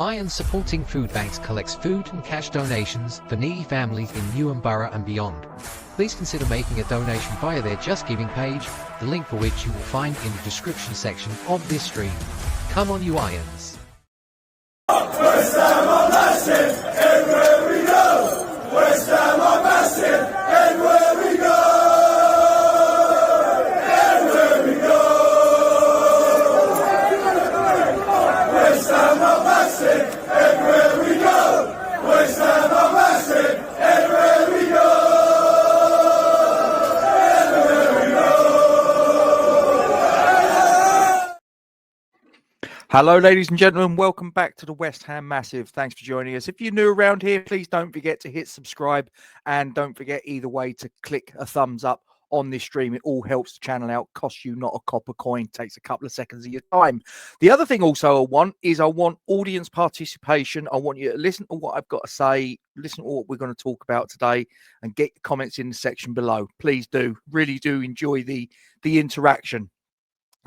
Iron Supporting Food Banks collects food and cash donations for needy families in Nürnberg and beyond. Please consider making a donation via their Just Giving page, the link for which you will find in the description section of this stream. Come on, you Irons! West Ham are massive, everywhere we go! West Ham are massive, everywhere we go! Everywhere we go! West Ham are massive, everywhere we go! West Ham are massive, everywhere we go! Everywhere we go! Hello, ladies and gentlemen. Welcome back to the West Ham Massive. Thanks for joining us. If you're new around here, please don't forget to hit subscribe, and don't forget either way to click a thumbs up on this stream. It all helps the channel out. Costs you not a copper coin. Takes a couple of seconds of your time. The other thing also I want audience participation. I want you to listen to what I've got to say, listen to what we're going to talk about today, and get your comments in the section below. Please do. Really do enjoy the interaction.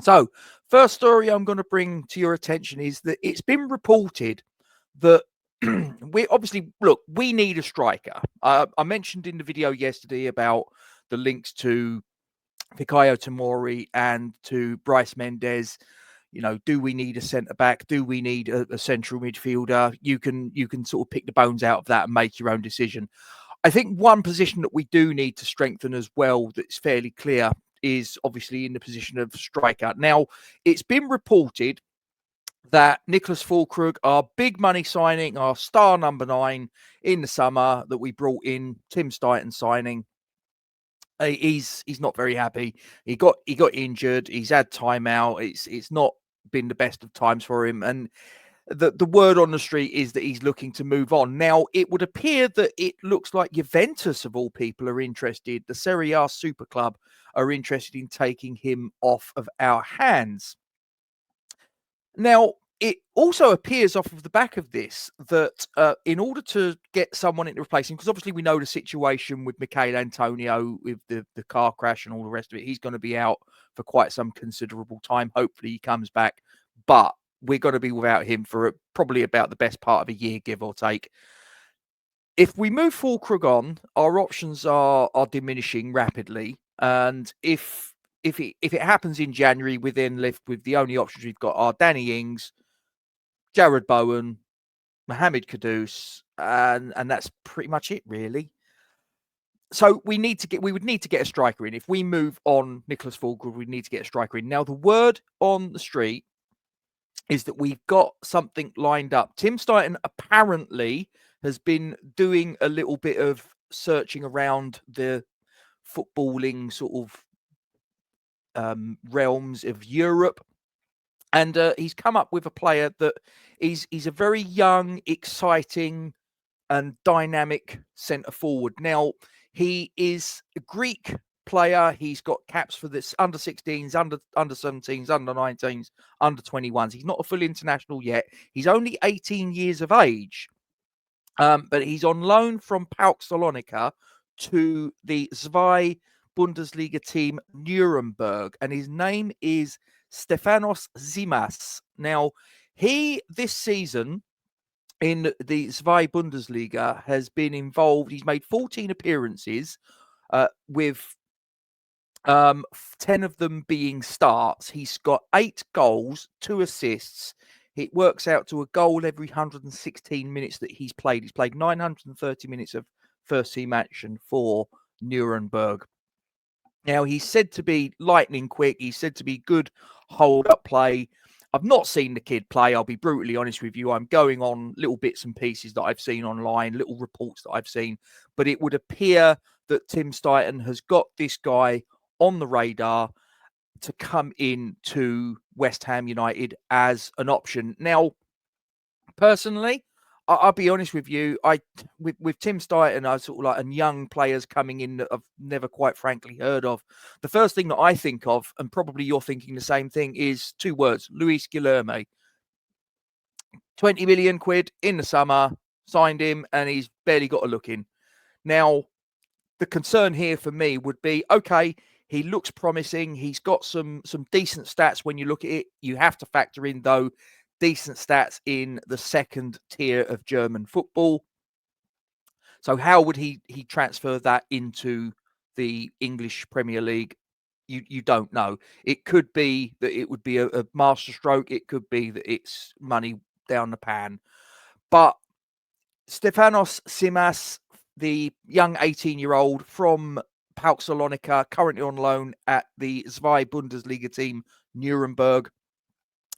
So, first story I'm going to bring to your attention is that it's been reported that we need a striker. I mentioned in the video yesterday about the links to Fikayo Tomori and to Bryce Mendes. You know, do we need a centre back? Do we need a central midfielder? You can sort of pick the bones out of that and make your own decision. I think one position that we do need to strengthen as well, that's fairly clear, is obviously in the position of striker. Now, it's been reported that Niclas Füllkrug, our big money signing, our star number 9 in the summer that we brought in, Tim Steidten signing, he's not very happy. He got injured. He's had time out. It's not been the best of times for him. And the word on the street is that he's looking to move on. Now, it would appear that it looks like Juventus, of all people, are interested. The Serie A super club are interested in taking him off of our hands. Now, it also appears off of the back of this that in order to get someone in to replace him, because obviously we know the situation with Michail Antonio with the car crash and all the rest of it, he's going to be out for quite some considerable time. Hopefully he comes back, but we're going to be without him for probably about the best part of a year, give or take. If we move Füllkrug on, our options are diminishing rapidly. And if it happens in January, we're then left with the only options we've got are Danny Ings, Jared Bowen, Mohamed Kudus, and that's pretty much it, really. So we would need to get a striker in. If we move on Niclas Füllkrug, we need to get a striker in. Now, the word on the street is that we've got something lined up. Tim Steidten apparently has been doing a little bit of searching around the footballing sort of realms of Europe, and he's come up with a player that he's a very young, exciting, and dynamic centre forward. Now, he is a Greek player. He's got caps for this under 16s, under 17s, under 19s, under 21s. He's not a full international yet. He's only 18 years of age, but he's on loan from PAOK Salonika to the Zwei Bundesliga team Nürnberg, and his name is Stefanos Tzimas. Now, he this season in the Zwei Bundesliga has been involved. He's made 14 appearances with 10 of them being starts. He's got 8 goals, 2 assists. It works out to a goal every 116 minutes that he's played. He's played 930 minutes of first team action for Nuremberg. Now, he's said to be lightning quick. He's said to be good hold-up play. I've not seen the kid play. I'll be brutally honest with you. I'm going on little bits and pieces that I've seen online, little reports that I've seen. But it would appear that Tim Steidten has got this guy on the radar to come in to West Ham United as an option. Now, personally, I'll be honest with you. With Tim Steidten, I sort of like, and young players coming in that I've never quite frankly heard of. The first thing that I think of, and probably you're thinking the same thing, is 2 words: Luis Guilherme. 20 million quid in the summer, signed him, and he's barely got a look in. Now, the concern here for me would be, okay, he looks promising. He's got some decent stats when you look at it. You have to factor in, though, decent stats in the second tier of German football. So how would he transfer that into the English Premier League? You don't know. It could be that it would be a masterstroke. It could be that it's money down the pan. But Stefanos Tzimas, the young 18-year-old from PAOK Salonika, currently on loan at the Zwei Bundesliga team, Nürnberg.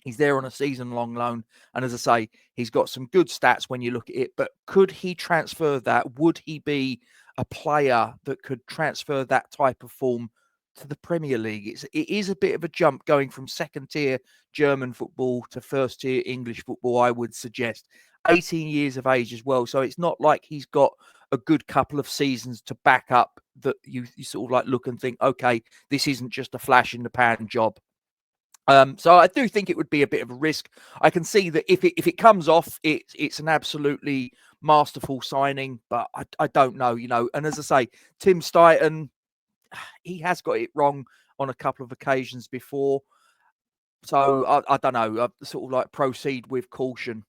He's there on a season-long loan. And as I say, he's got some good stats when you look at it. But could he transfer that? Would he be a player that could transfer that type of form to the Premier League? It is a bit of a jump going from second-tier German football to first-tier English football, I would suggest. 18 years of age as well. So it's not like he's got a good couple of seasons to back up that you sort of like look and think, okay, this isn't just a flash-in-the-pan job. So I do think it would be a bit of a risk. I can see that if it comes off, it's an absolutely masterful signing, but I don't know, And as I say, Tim Steidten, he has got it wrong on a couple of occasions before. So I don't know. I sort of like proceed with caution.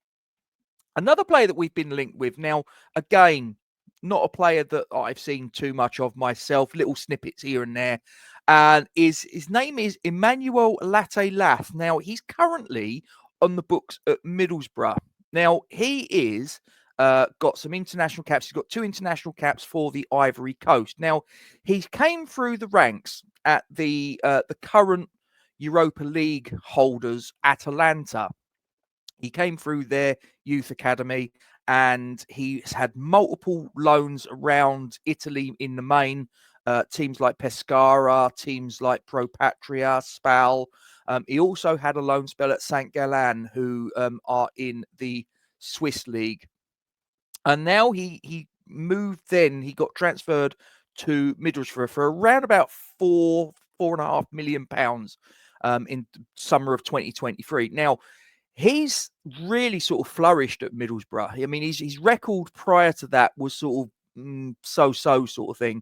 Another player that we've been linked with now, again, not a player that I've seen too much of myself, little snippets here and there. And his name is Emmanuel Latte Lath. Now, he's currently on the books at Middlesbrough. Now, he is got some international caps. He's got 2 international caps for the Ivory Coast. Now, he came through the ranks at the current Europa League holders, Atalanta. He came through their youth academy, and he's had multiple loans around Italy in the main. Teams like Pescara, teams like Pro Patria, Spal. He also had a loan spell at St. Gallen, who are in the Swiss league. And now he moved then, he got transferred to Middlesbrough for around about £4.5 million in summer of 2023. Now, he's really sort of flourished at Middlesbrough. I mean, his record prior to that was sort of so-so sort of thing.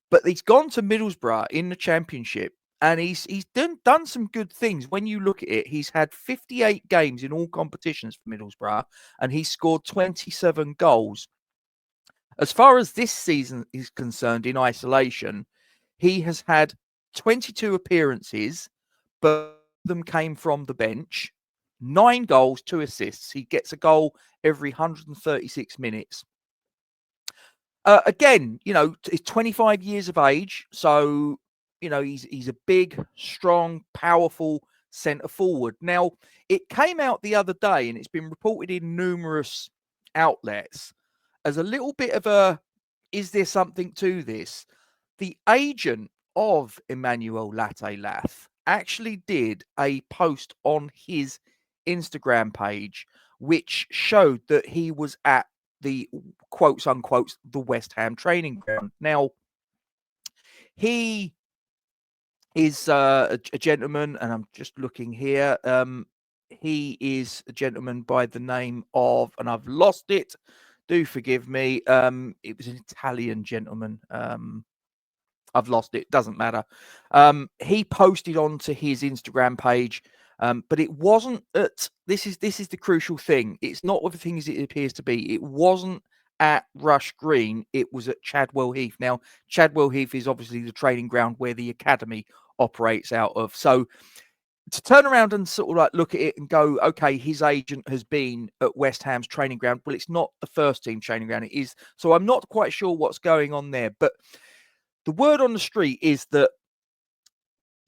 But he's gone to Middlesbrough in the Championship, and he's done some good things. When you look at it, he's had 58 games in all competitions for Middlesbrough, and he's scored 27 goals. As far as this season is concerned in isolation, he has had 22 appearances, but them came from the bench. 9 goals, 2 assists. He gets a goal every 136 minutes. Again, he's 25 years of age. So, he's a big, strong, powerful centre forward. Now, it came out the other day, and it's been reported in numerous outlets as a little bit of is there something to this? The agent of Emmanuel Latte Lath actually did a post on his Instagram page, which showed that he was at the quotes unquote the West Ham training ground. Now, he is a gentleman, and I'm just looking here. He is a gentleman by the name of, and I've lost it. Do forgive me. It was an Italian gentleman. I've lost it. Doesn't matter. He posted onto his Instagram page. But it wasn't at, this is the crucial thing. It's not what the things it appears to be. It wasn't at Rush Green. It was at Chadwell Heath. Now, Chadwell Heath is obviously the training ground where the academy operates out of. So to turn around and sort of like look at it and go, okay, his agent has been at West Ham's training ground. Well, it's not the first team training ground. It is. So I'm not quite sure what's going on there. But the word on the street is that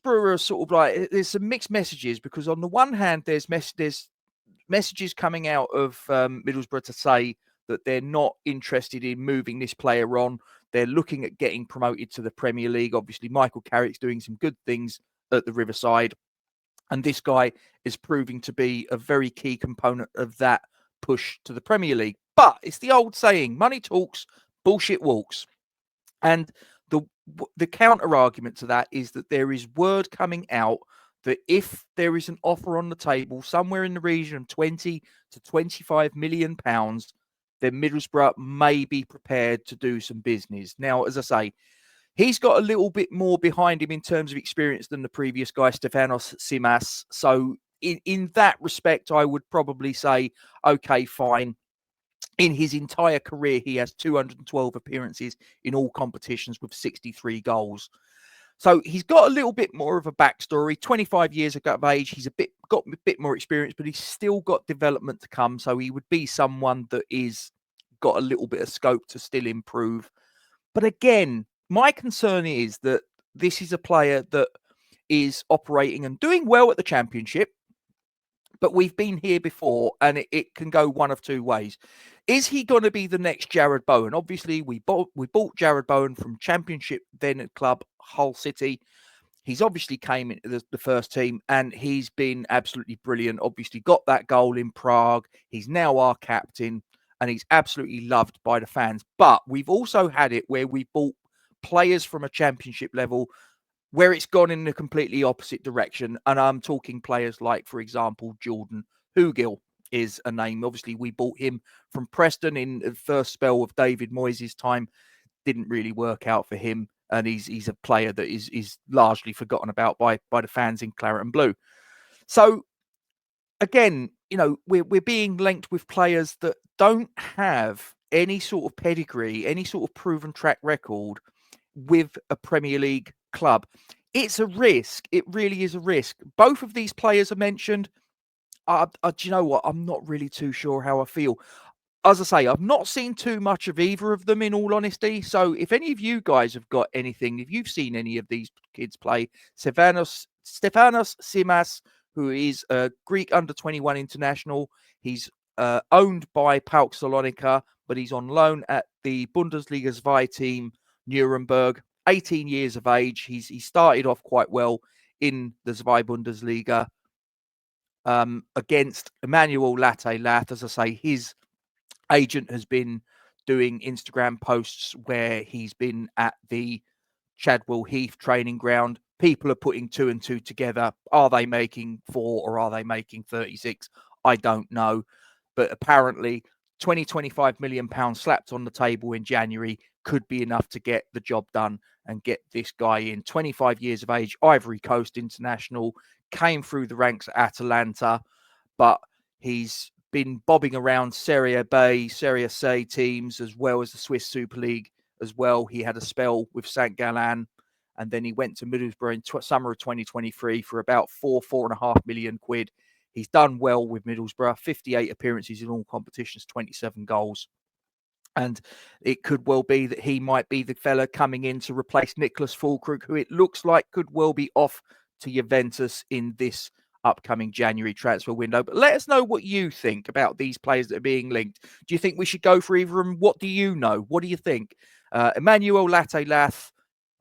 are sort of like, there's some mixed messages, because on the one hand, there's messages coming out of Middlesbrough to say that they're not interested in moving this player on. They're looking at getting promoted to the Premier League. Obviously, Michael Carrick's doing some good things at the Riverside, and this guy is proving to be a very key component of that push to the Premier League. But it's the old saying, money talks, bullshit walks. And the counter argument to that is that there is word coming out that if there is an offer on the table somewhere in the region of 20 to 25 million pounds, then Middlesbrough may be prepared to do some business. Now, as I say, he's got a little bit more behind him in terms of experience than the previous guy, Stefanos Tzimas. So in that respect, I would probably say, okay, fine. In his entire career, he has 212 appearances in all competitions with 63 goals. So he's got a little bit more of a backstory. 25 years of age, he's got a bit more experience, but he's still got development to come. So he would be someone that is got a little bit of scope to still improve. But again, my concern is that this is a player that is operating and doing well at the Championship, but we've been here before, and it can go one of two ways. Is he going to be the next Jared Bowen? Obviously, we bought Jared Bowen from Championship then at club Hull City. He's obviously came into the first team, and he's been absolutely brilliant. Obviously got that goal in Prague. He's now our captain, and he's absolutely loved by the fans. But we've also had it where we bought players from a Championship level where it's gone in the completely opposite direction. And I'm talking players like, for example, Jordan Hugill is a name. Obviously, we bought him from Preston in the first spell of David Moyes' time. Didn't really work out for him. And he's a player that is largely forgotten about by the fans in Claret and Blue. So, again, you know, we're being linked with players that don't have any sort of pedigree, any sort of proven track record with a Premier League club. It's a risk. It really is a risk. Both of these players are mentioned. Do you know what? I'm not really too sure how I feel. As I say, I've not seen too much of either of them, in all honesty. So if any of you guys have got anything, if you've seen any of these kids play, Stefanos Tzimas, who is a Greek under-21 international, he's owned by PAOK Salonika, but he's on loan at the Bundesliga Zwei team, Nürnberg. 18 years of age. He started off quite well in the Zwei Bundesliga against Emmanuel Latte Lath. As I say, his agent has been doing Instagram posts where he's been at the Chadwell Heath training ground. People are putting 2 and 2 together. Are they making 4 or are they making 36? I don't know. But apparently, £25 million slapped on the table in January could be enough to get the job done and get this guy in. 25 years of age, Ivory Coast international, came through the ranks at Atalanta, but he's been bobbing around Serie B, Serie C teams, as well as the Swiss Super League as well. He had a spell with St. Gallen, and then he went to Middlesbrough in summer of 2023 for about £4.5 million. He's done well with Middlesbrough, 58 appearances in all competitions, 27 goals. And it could well be that he might be the fella coming in to replace Niclas Füllkrug, who it looks like could well be off to Juventus in this upcoming January transfer window. But let us know what you think about these players that are being linked. Do you think we should go for either of them? What do you know? What do you think? Emmanuel Latte Lath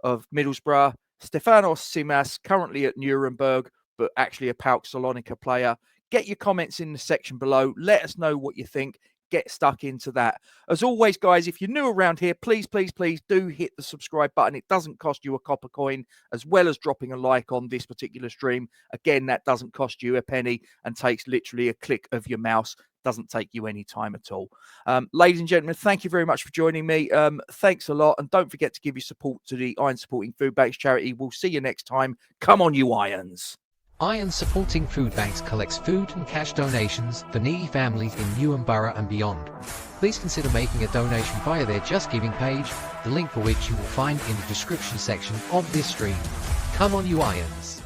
of Middlesbrough, Stefanos Tzimas, currently at Nuremberg, but actually a PAOK Salonika player. Get your comments in the section below. Let us know what you think. Get stuck into that. As always, guys, if you're new around here, please do hit the subscribe button. It doesn't cost you a copper coin, as well as dropping a like on this particular stream. Again, that doesn't cost you a penny and takes literally a click of your mouse. Doesn't take you any time at all. Ladies and gentlemen, thank you very much for joining me. Thanks a lot. And don't forget to give your support to the Iron Supporting Food Banks charity. We'll see you next time. Come on, you Irons. Iron Supporting Food Banks collects food and cash donations for needy families in Newham Borough and beyond. Please consider making a donation via their Just Giving page, the link for which you will find in the description section of this stream. Come on, you Irons.